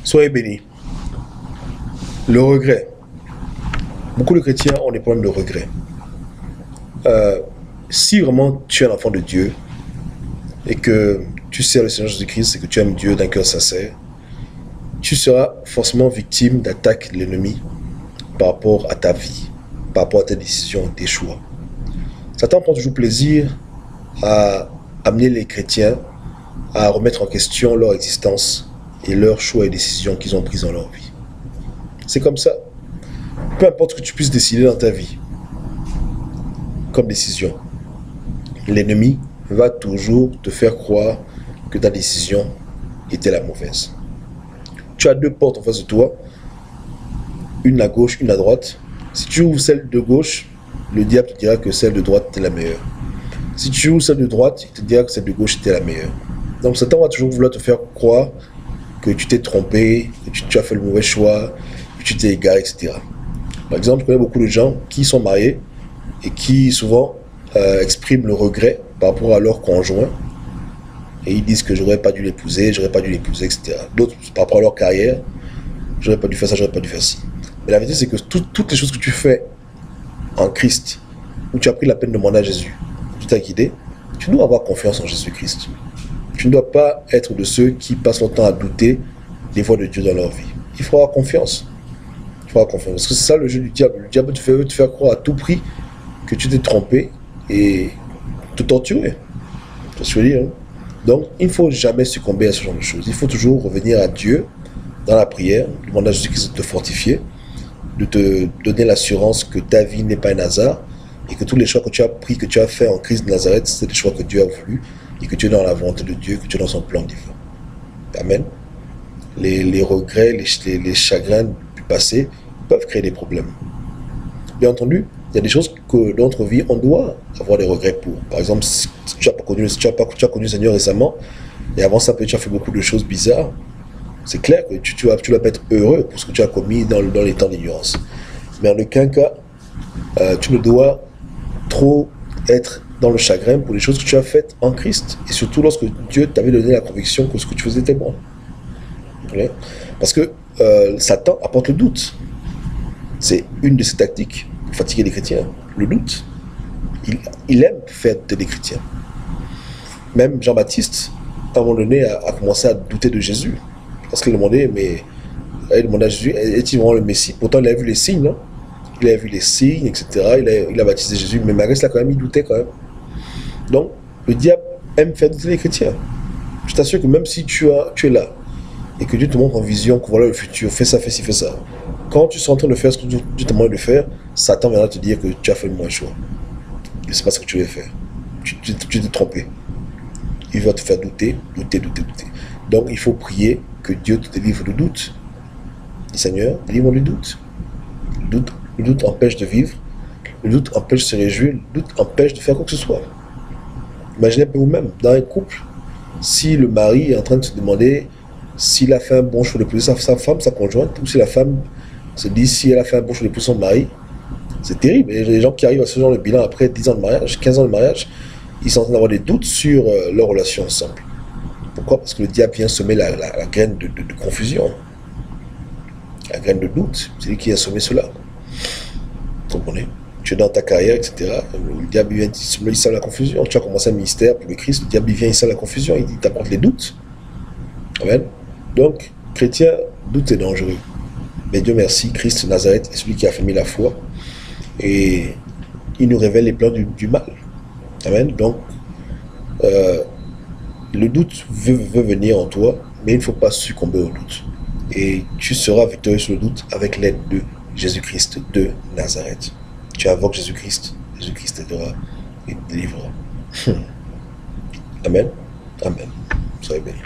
Soyez bénis. Le regret. Beaucoup de chrétiens ont des problèmes de regret. Si vraiment tu es un enfant de Dieu et que tu sers le Seigneur Jésus-Christ et que tu aimes Dieu d'un cœur sincère, tu seras forcément victime d'attaques de l'ennemi par rapport à ta vie, par rapport à tes décisions, tes choix. Satan prend toujours plaisir à amener les chrétiens à remettre en question leur existence et leurs choix et décisions qu'ils ont prises dans leur vie. C'est comme ça. Peu importe ce que tu puisses décider dans ta vie, comme décision, l'ennemi va toujours te faire croire que ta décision était la mauvaise. Tu as deux portes en face de toi, une à gauche, une à droite. Si tu ouvres celle de gauche, le diable te dira que celle de droite était la meilleure. Si tu ouvres celle de droite, il te dira que celle de gauche était la meilleure. Donc Satan va toujours vouloir te faire croire que tu t'es trompé, que tu as fait le mauvais choix, que tu t'es égaré, etc. Par exemple, je connais beaucoup de gens qui sont mariés et qui souvent expriment le regret par rapport à leur conjoint. Et ils disent que j'aurais pas dû l'épouser, etc. D'autres, par rapport à leur carrière, j'aurais pas dû faire ça, j'aurais pas dû faire ci. Mais la vérité, c'est que toutes les choses que tu fais en Christ, où tu as pris la peine de demander à Jésus, tu t'as guidé, tu dois avoir confiance en Jésus-Christ. Tu ne dois pas être de ceux qui passent leur temps à douter des voies de Dieu dans leur vie. Il faut avoir confiance. Il faut avoir confiance. Parce que c'est ça le jeu du diable. Le diable veut te faire croire à tout prix que tu t'es trompé et te torturer. C'est ce que je veux dire. Hein? Donc, il ne faut jamais succomber à ce genre de choses. Il faut toujours revenir à Dieu dans la prière, demander à Jésus-Christ de te fortifier, de te donner l'assurance que ta vie n'est pas un hasard et que tous les choix que tu as pris, que tu as fait en Christ de Nazareth, c'est des choix que Dieu a voulu et que tu es dans la volonté de Dieu, que tu es dans son plan divin. Amen. Les regrets, les chagrins du passé peuvent créer des problèmes. Bien entendu, il y a des choses que dans notre vie, on doit avoir des regrets pour. Par exemple, si tu as connu le Seigneur récemment, et avant ça, tu as fait beaucoup de choses bizarres, c'est clair que tu vas pas être heureux pour ce que tu as commis dans les temps d'ignorance. Mais en aucun cas, tu ne dois trop être dans le chagrin pour les choses que tu as faites en Christ. Et surtout lorsque Dieu t'avait donné la conviction que ce que tu faisais était bon. Okay? Parce que Satan apporte le doute. C'est une de ses tactiques pour fatiguer les chrétiens. Le doute. Il aime faire douter les chrétiens. Même Jean-Baptiste, à un moment donné, a commencé à douter de Jésus. Parce qu'il demandait, il demandait à Jésus, est-il vraiment le Messie? Pourtant, il a vu les signes, non? Il a vu les signes, etc. Il a baptisé Jésus, mais malgré cela, quand même, il doutait quand même. Donc, le diable aime faire douter les chrétiens. Je t'assure que même si tu es là, et que Dieu te montre en vision que voilà le futur, fais ça, fais ci, fais ça. Quand tu seras en train de faire ce que Dieu te demande de faire, Satan viendra te dire que tu as fait le mauvais choix. Et c'est pas ce que tu veux faire. Tu t'es trompé. Il va te faire douter. Donc, il faut prier que Dieu te délivre du doute. Dis Seigneur, délivre du doute. Le doute empêche de vivre. Le doute empêche de se réjouir. Le doute empêche de faire quoi que ce soit. Imaginez pour vous-même, dans un couple, si le mari est en train de se demander s'il a fait un bon choix d'épouser sa femme, sa conjointe, ou si la femme se dit si elle a fait un bon choix d'épouser son mari, c'est terrible. Et les gens qui arrivent à ce genre de bilan après 10 ans de mariage, 15 ans de mariage, ils sont en train d'avoir des doutes sur leur relation ensemble. Pourquoi? Parce que le diable vient semer la graine de confusion. La graine de doute. C'est lui qui a semé cela. Vous comprenez? Tu es dans ta carrière, etc. Le diable vient, il sème la confusion. Tu as commencé un ministère pour le Christ, le diable vient, il sème la confusion, il t'apporte les doutes. Amen. Donc, chrétien, doute est dangereux. Mais Dieu merci, Christ de Nazareth est celui qui a affermi la foi. Et il nous révèle les plans du mal. Amen. Donc, le doute veut venir en toi, mais il ne faut pas succomber au doute. Et tu seras victorieux sur le doute avec l'aide de Jésus-Christ de Nazareth. Tu invoques Jésus-Christ t'aidera et te délivrera. Amen. Amen. Soyez bénis.